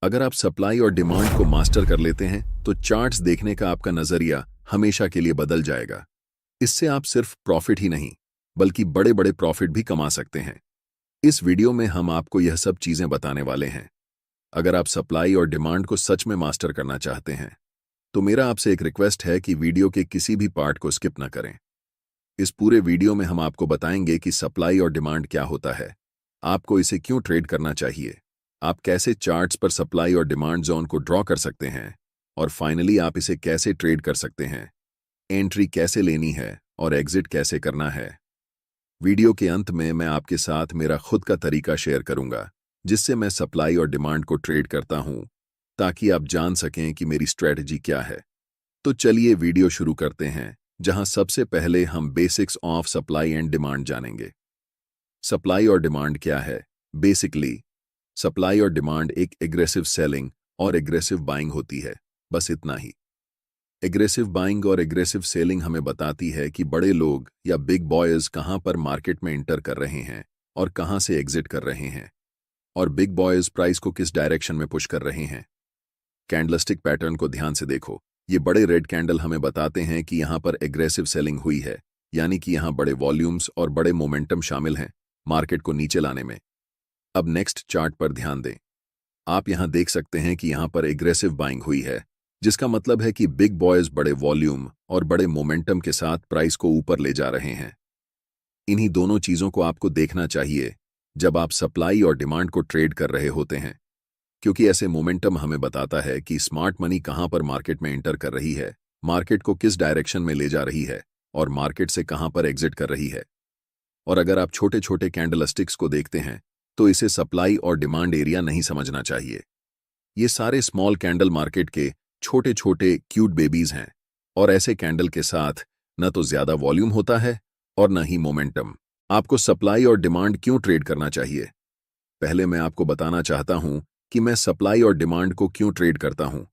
अगर आप सप्लाई और डिमांड को मास्टर कर लेते हैं तो चार्ट्स देखने का आपका नजरिया हमेशा के लिए बदल जाएगा। इससे आप सिर्फ प्रॉफिट ही नहीं बल्कि बड़े बड़े प्रॉफिट भी कमा सकते हैं। इस वीडियो में हम आपको यह सब चीजें बताने वाले हैं। अगर आप सप्लाई और डिमांड को सच में मास्टर करना चाहते हैं तो मेरा आपसे एक रिक्वेस्ट है कि वीडियो के किसी भी पार्ट को स्किप न करें। इस पूरे वीडियो में हम आपको बताएंगे कि सप्लाई और डिमांड क्या होता है, आपको इसे क्यों ट्रेड करना चाहिए, आप कैसे चार्ट्स पर सप्लाई और डिमांड जोन को ड्रॉ कर सकते हैं और फाइनली आप इसे कैसे ट्रेड कर सकते हैं, एंट्री कैसे लेनी है और एग्जिट कैसे करना है। वीडियो के अंत में मैं आपके साथ मेरा खुद का तरीका शेयर करूंगा जिससे मैं सप्लाई और डिमांड को ट्रेड करता हूं, ताकि आप जान सकें कि मेरी स्ट्रेटजी क्या है। तो चलिए वीडियो शुरू करते हैं, जहां सबसे पहले हम basics of supply and demand जानेंगे। सप्लाई और डिमांड क्या है? बेसिकली सप्लाई और डिमांड एक एग्रेसिव सेलिंग और एग्रेसिव बाइंग होती है, बस इतना ही। एग्रेसिव बाइंग और एग्रेसिव सेलिंग हमें बताती है कि बड़े लोग या बिग बॉयज कहां पर मार्केट में इंटर कर रहे हैं और कहां से एग्जिट कर रहे हैं, और बिग बॉयज प्राइस को किस डायरेक्शन में पुश कर रहे हैं। कैंडलस्टिक पैटर्न को ध्यान से देखो। ये बड़े रेड कैंडल हमें बताते हैं कि यहां पर एग्रेसिव सेलिंग हुई है, यानी कि यहां बड़े वॉल्यूम्स और बड़े मोमेंटम शामिल हैं मार्केट को नीचे लाने में। अब नेक्स्ट चार्ट पर ध्यान दें। आप यहां देख सकते हैं कि यहां पर एग्रेसिव बाइंग हुई है, जिसका मतलब है कि बिग बॉयज बड़े वॉल्यूम और बड़े मोमेंटम के साथ प्राइस को ऊपर ले जा रहे हैं। इन्हीं दोनों चीजों को आपको देखना चाहिए जब आप सप्लाई और डिमांड को ट्रेड कर रहे होते हैं, क्योंकि ऐसे मोमेंटम हमें बताता है कि स्मार्ट मनी कहां पर मार्केट में एंटर कर रही है, मार्केट को किस डायरेक्शन में ले जा रही है और मार्केट से कहां पर एग्जिट कर रही है। और अगर आप छोटे छोटे कैंडलस्टिक्स को देखते हैं तो इसे सप्लाई और डिमांड एरिया नहीं समझना चाहिए। ये सारे स्मॉल कैंडल मार्केट के छोटे छोटे क्यूट बेबीज हैं, और ऐसे कैंडल के साथ न तो ज्यादा वॉल्यूम होता है और न ही मोमेंटम। आपको सप्लाई और डिमांड क्यों ट्रेड करना चाहिए? पहले मैं आपको बताना चाहता हूं कि मैं सप्लाई और डिमांड को क्यों ट्रेड करता हूं।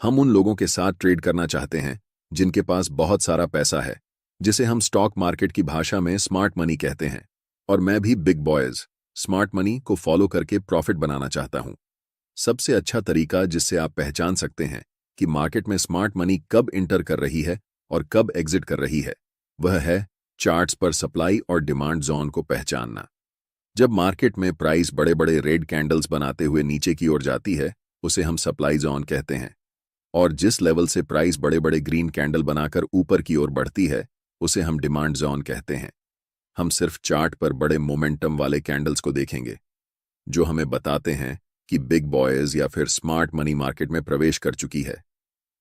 हम उन लोगों के साथ ट्रेड करना चाहते हैं जिनके पास बहुत सारा पैसा है, जिसे हम स्टॉक मार्केट की भाषा में स्मार्ट मनी कहते हैं। और मैं भी बिग बॉयज स्मार्ट मनी को फॉलो करके प्रॉफिट बनाना चाहता हूं। सबसे अच्छा तरीका जिससे आप पहचान सकते हैं कि मार्केट में स्मार्ट मनी कब इंटर कर रही है और कब एग्जिट कर रही है, वह है चार्ट्स पर सप्लाई और डिमांड जोन को पहचानना। जब मार्केट में प्राइस बड़े बड़े रेड कैंडल्स बनाते हुए नीचे की ओर जाती है, उसे हम सप्लाई जोन कहते हैं, और जिस लेवल से प्राइस बड़े बड़े ग्रीन कैंडल बनाकर ऊपर की ओर बढ़ती है, उसे हम डिमांड जोन कहते हैं। हम सिर्फ चार्ट पर बड़े मोमेंटम वाले कैंडल्स को देखेंगे जो हमें बताते हैं कि बिग बॉयज या फिर स्मार्ट मनी मार्केट में प्रवेश कर चुकी है।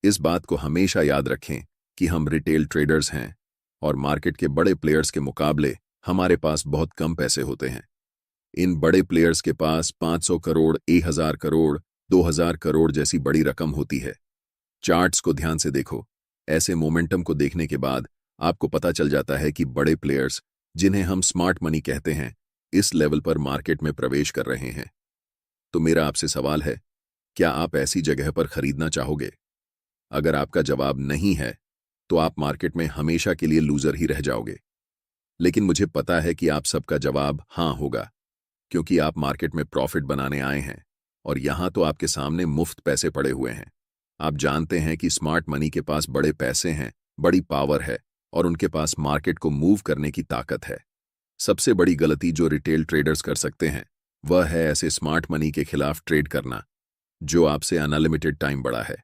इस बात को हमेशा याद रखें कि हम रिटेल ट्रेडर्स हैं और मार्केट के बड़े प्लेयर्स के मुकाबले हमारे पास बहुत कम पैसे होते हैं। इन बड़े प्लेयर्स के पास 500 करोड़, 1000 करोड़, 2000 करोड़ जैसी बड़ी रकम होती है। चार्ट्स को ध्यान से देखो। ऐसे मोमेंटम को देखने के बाद आपको पता चल जाता है कि बड़े प्लेयर्स, जिन्हें हम स्मार्ट मनी कहते हैं, इस लेवल पर मार्केट में प्रवेश कर रहे हैं। तो मेरा आपसे सवाल है, क्या आप ऐसी जगह पर खरीदना चाहोगे? अगर आपका जवाब नहीं है तो आप मार्केट में हमेशा के लिए लूजर ही रह जाओगे। लेकिन मुझे पता है कि आप सबका जवाब हां होगा, क्योंकि आप मार्केट में प्रॉफिट बनाने आए हैं और यहां तो आपके सामने मुफ्त पैसे पड़े हुए हैं। आप जानते हैं कि स्मार्ट मनी के पास बड़े पैसे हैं, बड़ी पावर है और उनके पास मार्केट को मूव करने की ताकत है। सबसे बड़ी गलती जो रिटेल ट्रेडर्स कर सकते हैं वह है ऐसे स्मार्ट मनी के खिलाफ ट्रेड करना जो आपसे अनलिमिटेड टाइम बड़ा है।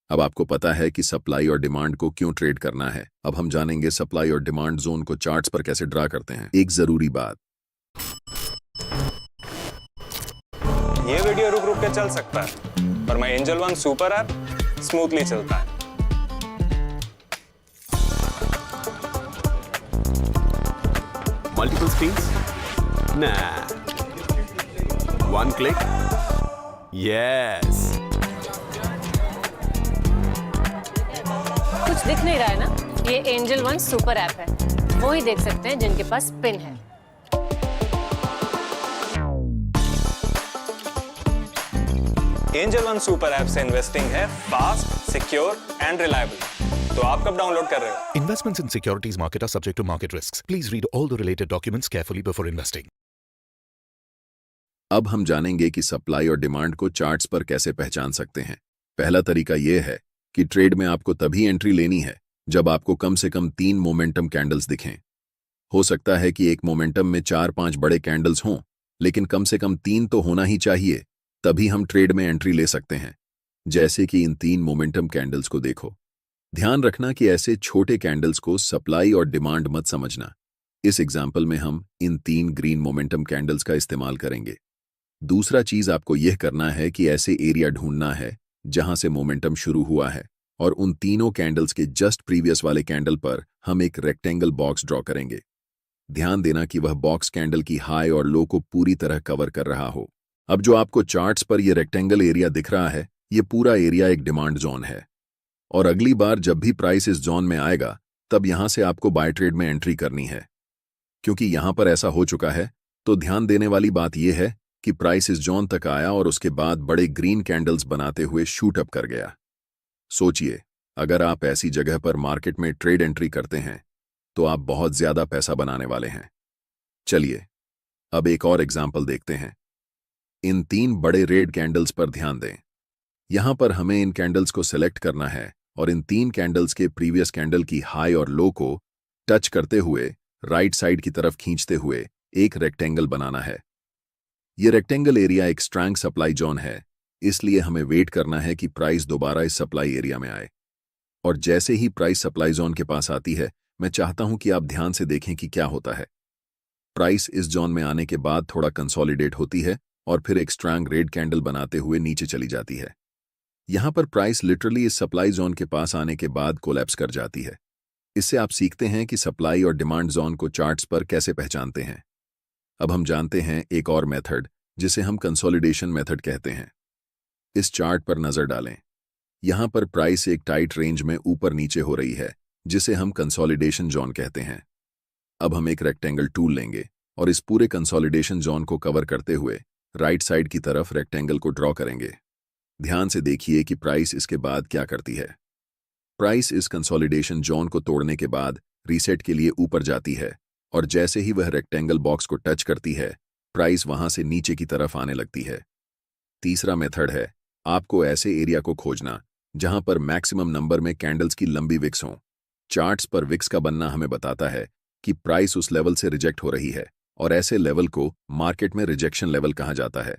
अब आपको पता है कि सप्लाई और डिमांड को क्यों ट्रेड करना है। अब हम जानेंगे सप्लाई और डिमांड जोन को चार्ट्स पर कैसे ड्रा करते हैं। एक जरूरी बात, ये वीडियो रुक रुक के चल सकता है, पर मैं angel one super app smoothly चलता है। Multiple screens? Nah. One click? Yes. कुछ दिख नहीं रहा है ना? ये एंजल वन सुपर ऐप है, वो ही देख सकते हैं जिनके पास पिन है। एंजल वन सुपर ऐप से इन्वेस्टिंग है फास्ट, सिक्योर एंड रिलायबल। तो आप कब डाउनलोड कर रहे हो? Investments in securities market are subject to market risks. Please read all the related documents carefully before investing. अब हम जानेंगे कि सप्लाई और डिमांड को चार्ट्स पर कैसे पहचान सकते हैं। पहला तरीका यह है कि ट्रेड में आपको तभी एंट्री लेनी है जब आपको कम से कम 3 मोमेंटम कैंडल्स दिखें। हो सकता है कि एक मोमेंटम में 4-5 बड़े कैंडल्स हों, लेकिन कम से कम 3 तो होना ही चाहिए, तभी हम ट्रेड में एंट्री ले सकते हैं। जैसे कि इन 3 मोमेंटम कैंडल्स को देखो। ध्यान रखना कि ऐसे छोटे कैंडल्स को सप्लाई और डिमांड मत समझना। इस एग्जाम्पल में हम इन 3 ग्रीन मोमेंटम कैंडल्स का इस्तेमाल करेंगे। दूसरा चीज आपको यह करना है कि ऐसे एरिया ढूंढना है जहां से मोमेंटम शुरू हुआ है, और उन तीनों कैंडल्स के जस्ट प्रीवियस वाले कैंडल पर हम एक रेक्टेंगल बॉक्स ड्रॉ करेंगे। ध्यान देना कि वह बॉक्स कैंडल की हाई और लो को पूरी तरह कवर कर रहा हो। अब जो आपको चार्ट्स पर यह रेक्टेंगल एरिया दिख रहा है, यह पूरा एरिया एक डिमांड जोन है, और अगली बार जब भी प्राइस इस जोन में आएगा तब यहां से आपको बाय ट्रेड में एंट्री करनी है। क्योंकि यहां पर ऐसा हो चुका है, तो ध्यान देने वाली बात यह है कि प्राइस इस जोन तक आया और उसके बाद बड़े ग्रीन कैंडल्स बनाते हुए शूट अप कर गया। सोचिए, अगर आप ऐसी जगह पर मार्केट में ट्रेड एंट्री करते हैं तो आप बहुत ज्यादा पैसा बनाने वाले हैं। चलिए अब एक और एग्जाम्पल देखते हैं। इन 3 बड़े रेड कैंडल्स पर ध्यान दें। यहां पर हमें इन कैंडल्स को सिलेक्ट करना है और इन 3 कैंडल्स के प्रीवियस कैंडल की हाई और लो को टच करते हुए राइट साइड की तरफ खींचते हुए एक रेक्टेंगल बनाना है। यह रेक्टेंगल एरिया एक स्ट्रॉन्ग सप्लाई जोन है, इसलिए हमें वेट करना है कि प्राइस दोबारा इस सप्लाई एरिया में आए। और जैसे ही प्राइस सप्लाई जोन के पास आती है, मैं चाहता हूं कि आप ध्यान से देखें कि क्या होता है। प्राइस इस जोन में आने के बाद थोड़ा कंसोलिडेट होती है और फिर एक स्ट्रॉन्ग रेड कैंडल बनाते हुए नीचे चली जाती है। यहां पर प्राइस लिटरली इस सप्लाई जोन के पास आने के बाद कोलैप्स कर जाती है। इससे आप सीखते हैं कि सप्लाई और डिमांड जोन को चार्ट्स पर कैसे पहचानते हैं। अब हम जानते हैं एक और मेथड जिसे हम कंसोलिडेशन मेथड कहते हैं। इस चार्ट पर नजर डालें। यहां पर प्राइस एक टाइट रेंज में ऊपर नीचे हो रही है, जिसे हम कंसोलिडेशन जोन कहते हैं। अब हम एक रेक्टेंगल टूल लेंगे और इस पूरे कंसोलिडेशन जोन को कवर करते हुए राइट साइड की तरफ रेक्टेंगल को ड्रॉ करेंगे। ध्यान से देखिए कि प्राइस इसके बाद क्या करती है। प्राइस इस कंसोलिडेशन जोन को तोड़ने के बाद रीसेट के लिए ऊपर जाती है, और जैसे ही वह रेक्टेंगल बॉक्स को टच करती है, प्राइस वहां से नीचे की तरफ आने लगती है। तीसरा मेथड है आपको ऐसे एरिया को खोजना जहां पर मैक्सिमम नंबर में कैंडल्स की लंबी विक्स हों। चार्ट्स पर विक्स का बनना हमें बताता है कि प्राइस उस लेवल से रिजेक्ट हो रही है, और ऐसे लेवल को मार्केट में रिजेक्शन लेवल कहा जाता है।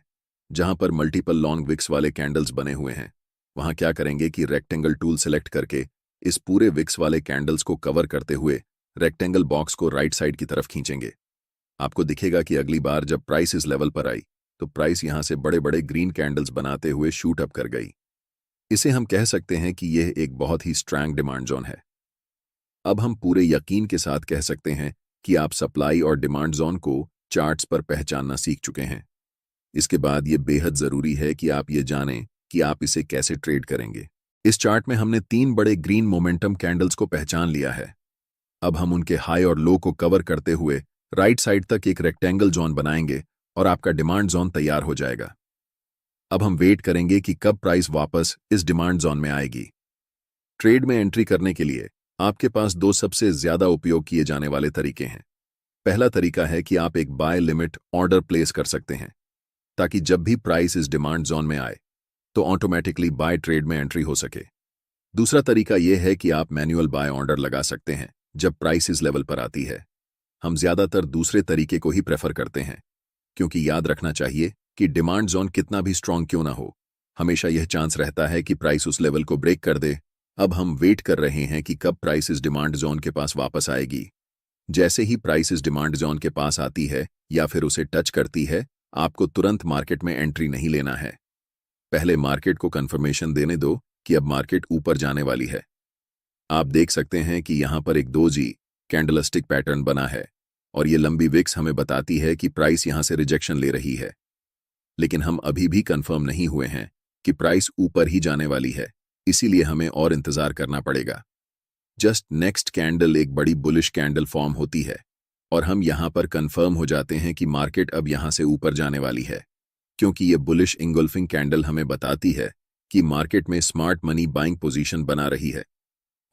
जहां पर मल्टीपल लॉन्ग विक्स वाले कैंडल्स बने हुए हैं, वहां क्या करेंगे कि रेक्टेंगल टूल सेलेक्ट करके इस पूरे विक्स वाले कैंडल्स को कवर करते हुए रेक्टेंगल बॉक्स को राइट साइड की तरफ खींचेंगे। आपको दिखेगा कि अगली बार जब प्राइस इस लेवल पर आई तो प्राइस यहां से बड़े बड़े ग्रीन कैंडल्स बनाते हुए शूट अप कर गई। इसे हम कह सकते हैं कि यह एक बहुत ही स्ट्रॉन्ग डिमांड जोन है। अब हम पूरे यकीन के साथ कह सकते हैं कि आप सप्लाई और डिमांड जोन को चार्ट्स पर पहचानना सीख चुके हैं। इसके बाद यह बेहद जरूरी है कि आप ये जानें कि आप इसे कैसे ट्रेड करेंगे। इस चार्ट में हमने 3 बड़े ग्रीन मोमेंटम कैंडल्स को पहचान लिया है। अब हम उनके हाई और लो को कवर करते हुए राइट साइड तक एक रेक्टेंगल जोन बनाएंगे और आपका डिमांड जोन तैयार हो जाएगा। अब हम वेट करेंगे कि कब प्राइस वापस इस डिमांड जोन में आएगी। ट्रेड में एंट्री करने के लिए आपके पास 2 सबसे ज्यादा उपयोग किए जाने वाले तरीके हैं। पहला तरीका है कि आप एक बाय लिमिट ऑर्डर प्लेस कर सकते हैं, ताकि जब भी प्राइस इस डिमांड जोन में आए तो ऑटोमेटिकली बाय ट्रेड में एंट्री हो सके। दूसरा तरीका यह है कि आप मैन्युअल बाय ऑर्डर लगा सकते हैं जब प्राइस इस लेवल पर आती है। हम ज्यादातर दूसरे तरीके को ही प्रेफर करते हैं, क्योंकि याद रखना चाहिए कि डिमांड जोन कितना भी स्ट्रांग क्यों ना हो, हमेशा यह चांस रहता है कि प्राइस उस लेवल को ब्रेक कर दे। अब हम वेट कर रहे हैं कि कब प्राइस इस डिमांड जोन के पास वापस आएगी। जैसे ही प्राइस इस डिमांड जोन के पास आती है या फिर उसे टच करती है, आपको तुरंत मार्केट में एंट्री नहीं लेना है। पहले मार्केट को कंफर्मेशन देने दो कि अब मार्केट ऊपर जाने वाली है। आप देख सकते हैं कि यहां पर एक 2G कैंडलस्टिक पैटर्न बना है, और ये लंबी विक्स हमें बताती है कि प्राइस यहां से रिजेक्शन ले रही है। लेकिन हम अभी भी कंफर्म नहीं हुए हैं कि प्राइस ऊपर ही जाने वाली है, इसीलिए हमें और इंतजार करना पड़ेगा। जस्ट नेक्स्ट कैंडल एक बड़ी बुलिश कैंडल फॉर्म होती है, और हम यहां पर कंफर्म हो जाते हैं कि मार्केट अब यहां से ऊपर जाने वाली है, क्योंकि ये बुलिश इंगल्फिंग कैंडल हमें बताती है कि मार्केट में स्मार्ट मनी बाइंग पोजीशन बना रही है।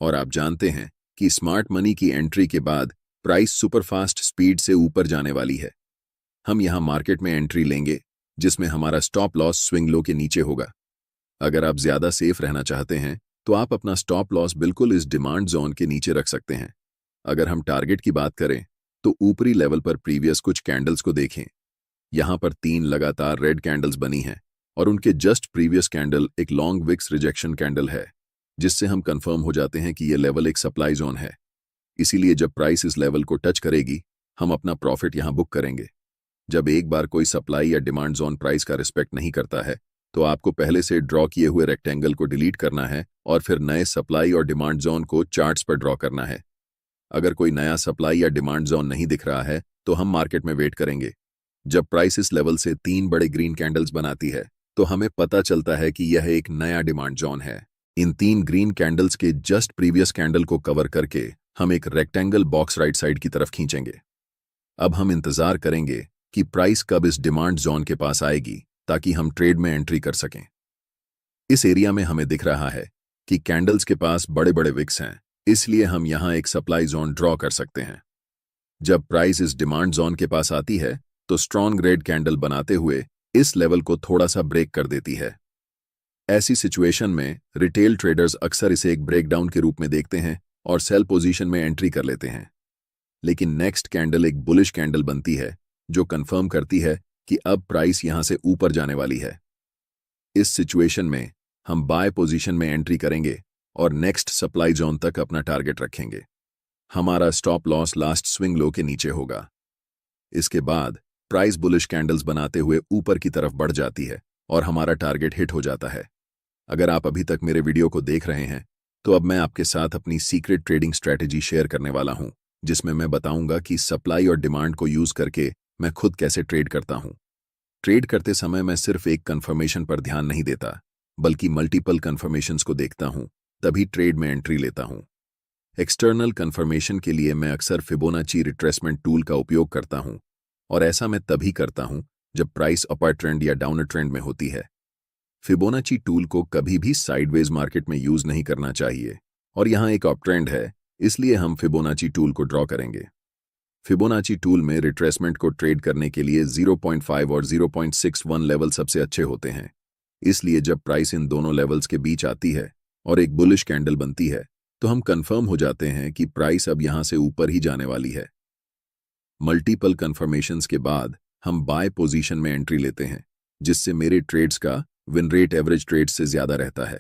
और आप जानते हैं कि स्मार्ट मनी की एंट्री के बाद प्राइस सुपरफास्ट स्पीड से ऊपर जाने वाली है। हम यहां मार्केट में एंट्री लेंगे जिसमें हमारा स्टॉप लॉस स्विंग लो के नीचे होगा। अगर आप ज्यादा सेफ रहना चाहते हैं तो आप अपना स्टॉप लॉस बिल्कुल इस डिमांड जोन के नीचे रख सकते हैं। अगर हम टारगेट की बात करें तो ऊपरी लेवल पर प्रीवियस कुछ कैंडल्स को देखें। यहां पर 3 लगातार रेड कैंडल्स बनी हैं और उनके जस्ट प्रीवियस कैंडल एक लॉन्ग विक्स रिजेक्शन कैंडल है, जिससे हम कंफर्म हो जाते हैं कि यह लेवल एक सप्लाई जोन है। इसीलिए जब प्राइस इस लेवल को टच करेगी, हम अपना प्रॉफिट यहां बुक करेंगे। जब एक बार कोई सप्लाई या डिमांड जोन प्राइस का रिस्पेक्ट नहीं करता है तो आपको पहले से ड्रॉ किए हुए रेक्टेंगल को डिलीट करना है और फिर नए सप्लाई और डिमांड जोन को चार्ट्स पर ड्रॉ करना है। अगर कोई नया सप्लाई या डिमांड जोन नहीं दिख रहा है तो हम मार्केट में वेट करेंगे। जब प्राइस इस लेवल से 3 बड़े ग्रीन कैंडल्स बनाती है तो हमें पता चलता है कि यह एक नया डिमांड जोन है। इन 3 ग्रीन कैंडल्स के जस्ट प्रीवियस कैंडल को कवर करके हम एक रेक्टेंगल बॉक्स राइट साइड की तरफ खींचेंगे। अब हम इंतजार करेंगे कि प्राइस कब इस डिमांड जोन के पास आएगी ताकि हम ट्रेड में एंट्री कर सकें। इस एरिया में हमें दिख रहा है कि कैंडल्स के पास बड़े बड़े विक्स हैं, इसलिए हम यहां एक सप्लाई जोन ड्रॉ कर सकते हैं। जब प्राइस इस डिमांड जोन के पास आती है तो स्ट्रॉन्ग रेड कैंडल बनाते हुए इस लेवल को थोड़ा सा ब्रेक कर देती है। ऐसी सिचुएशन में रिटेल ट्रेडर्स अक्सर इसे एक ब्रेकडाउन के रूप में देखते हैं और सेल पोजीशन में एंट्री कर लेते हैं। लेकिन नेक्स्ट कैंडल एक बुलिश कैंडल बनती है जो कंफर्म करती है कि अब प्राइस यहां से ऊपर जाने वाली है। इस सिचुएशन में हम बाय पोजीशन में एंट्री करेंगे और नेक्स्ट सप्लाई जोन तक अपना टारगेट रखेंगे। हमारा stop loss last swing low के नीचे होगा। इसके बाद प्राइस बुलिश कैंडल्स बनाते हुए ऊपर की तरफ बढ़ जाती है और हमारा टारगेट हिट हो जाता है। अगर आप अभी तक मेरे वीडियो को देख रहे हैं तो अब मैं आपके साथ अपनी सीक्रेट ट्रेडिंग स्ट्रैटेजी शेयर करने वाला हूं, जिसमें मैं बताऊंगा कि सप्लाई और डिमांड को यूज करके मैं खुद कैसे ट्रेड करता हूं। ट्रेड करते समय मैं सिर्फ एक कंफर्मेशन पर ध्यान नहीं देता, बल्कि मल्टीपल कंफर्मेशंस को देखता हूं, तभी ट्रेड में एंट्री लेता हूं। एक्सटर्नल कंफर्मेशन के लिए मैं अक्सर फिबोनाची रिट्रेसमेंट टूल का उपयोग करता हूं और ऐसा मैं तभी करता हूं जब प्राइस अपर ट्रेंड या डाउनर ट्रेंड में होती है। फिबोनाची टूल को कभी भी साइडवेज मार्केट में यूज नहीं करना चाहिए और यहां एक अप ट्रेंड है, इसलिए हम फिबोनाची टूल को ड्रॉ करेंगे। फिबोनाची टूल में रिट्रेसमेंट को ट्रेड करने के लिए 0.5 और 0.61 लेवल सबसे अच्छे होते हैं। इसलिए जब प्राइस इन दोनों लेवल्स के बीच आती है और एक बुलिश कैंडल बनती है तो हम कंफर्म हो जाते हैं कि प्राइस अब यहां से ऊपर ही जाने वाली है। मल्टीपल कंफर्मेशंस के बाद हम बाय पोजीशन में एंट्री लेते हैं, जिससे मेरे ट्रेड्स का विन रेट एवरेज ट्रेड्स से ज्यादा रहता है।